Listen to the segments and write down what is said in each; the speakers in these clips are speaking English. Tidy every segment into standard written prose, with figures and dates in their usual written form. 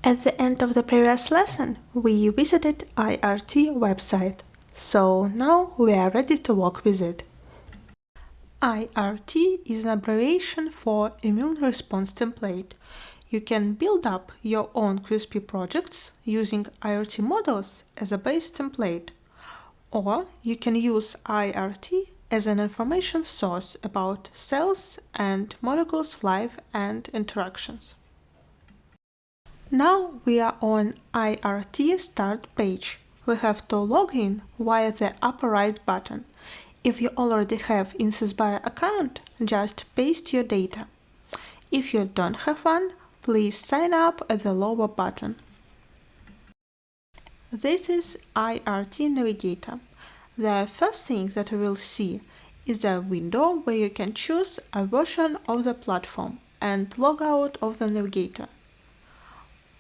At the end of the previous lesson, we visited IRT website, so now we are ready to work with it. IRT is an abbreviation for Immune Response Template. You can build up your own crispy projects using IRT models as a base template, or you can use IRT as an information source about cells and molecules' life and interactions. Now we are on IRT start page. We have to log in via the upper right button. If you already have InSysBio account, just paste your data. If you don't have one, please sign up at the lower button. This is IRT Navigator. The first thing that we will see is a window where you can choose a version of the platform and log out of the navigator.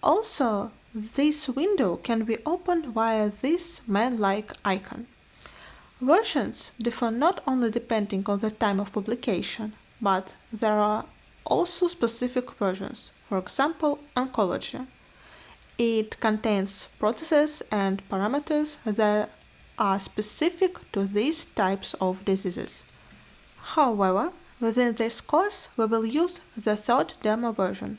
Also, this window can be opened via this man-like icon. Versions differ not only depending on the time of publication, but there are also specific versions, for example, oncology. It contains processes and parameters that are specific to these types of diseases. However, within this course, we will use the third demo version.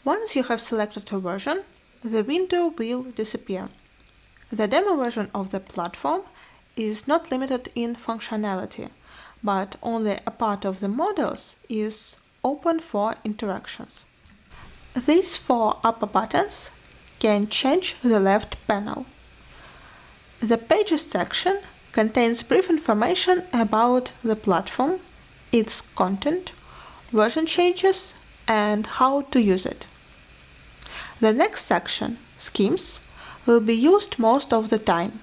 Once you have selected a version, the window will disappear. The demo version of the platform is not limited in functionality, but only a part of the models is open for interactions. These four upper buttons can change the left panel. The Pages section contains brief information about the platform, its content, version changes, and how to use it. The next section, Schemes, will be used most of the time.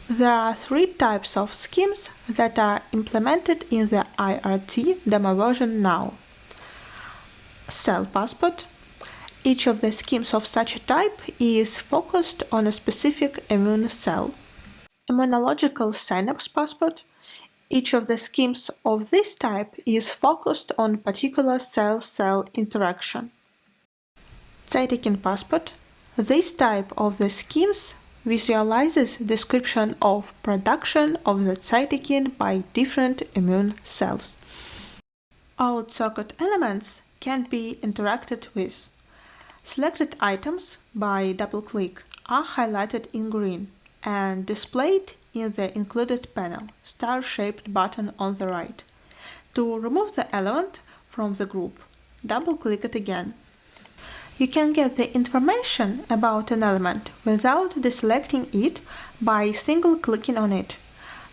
There are three types of schemes that are implemented in the IRT demo version now. Cell passport. Each of the schemes of such a type is focused on a specific immune cell. Immunological synapse passport. Each of the schemes of this type is focused on particular cell-cell interaction. Cytokine passport. This type of the schemes visualizes description of production of the cytokine by different immune cells. Out-circuit elements can be interacted with. Selected items by double-click are highlighted in green and displayed in the included panel, star-shaped button on the right. To remove the element from the group, double-click it again. You can get the information about an element without deselecting it by single-clicking on it.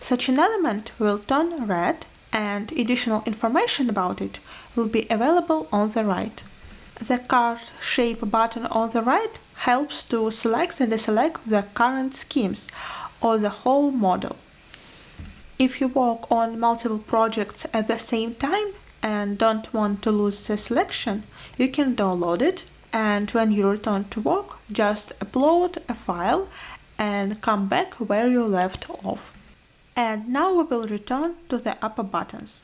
Such an element will turn red, and additional information about it will be available on the right. The card shape button on the right helps to select and deselect the current schemes or the whole model. If you work on multiple projects at the same time and don't want to lose the selection, you can download it, and when you return to work, just upload a file and come back where you left off. And now we will return to the upper buttons.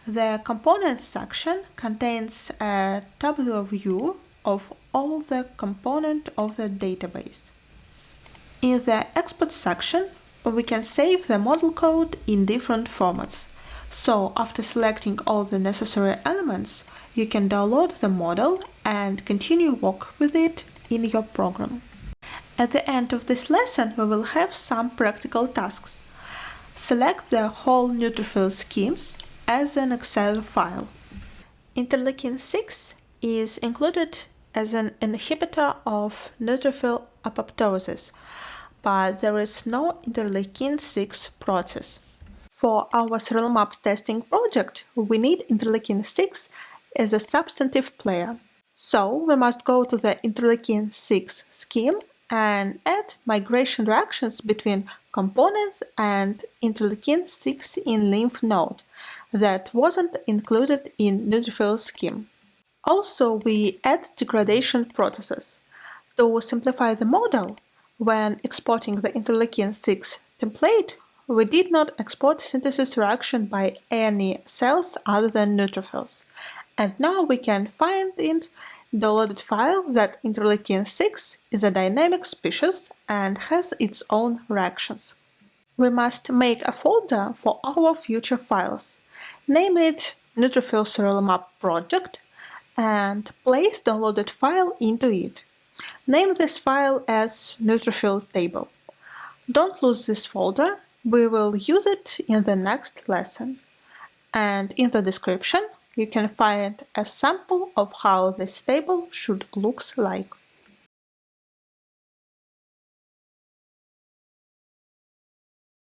The Components section contains a tabular view of all the components of the database. In the Export section, we can save the model code in different formats. So, after selecting all the necessary elements, you can download the model and continue work with it in your program. At the end of this lesson, we will have some practical tasks. Select the whole neutrophil schemes as an Excel file. Interleukin-6 is included as an inhibitor of neutrophil apoptosis, but there is no interleukin-6 process. For our serial map testing project, we need interleukin-6 as a substantive player. So we must go to the interleukin-6 scheme and add migration reactions between components and interleukin-6 in lymph node that wasn't included in neutrophil scheme. Also, we add degradation processes. To simplify the model, when exporting the interleukin-6 template, we did not export synthesis reaction by any cells other than neutrophils. And now we can find it The loaded file that interleukin 6 is a dynamic species and has its own reactions. We must make a folder for our future files, name it neutrophil serial map project, and place the loaded file into it. Name this file as neutrophil table. Don't lose this folder, we will use it in the next lesson. And in the description, you can find a sample of how this table should look like.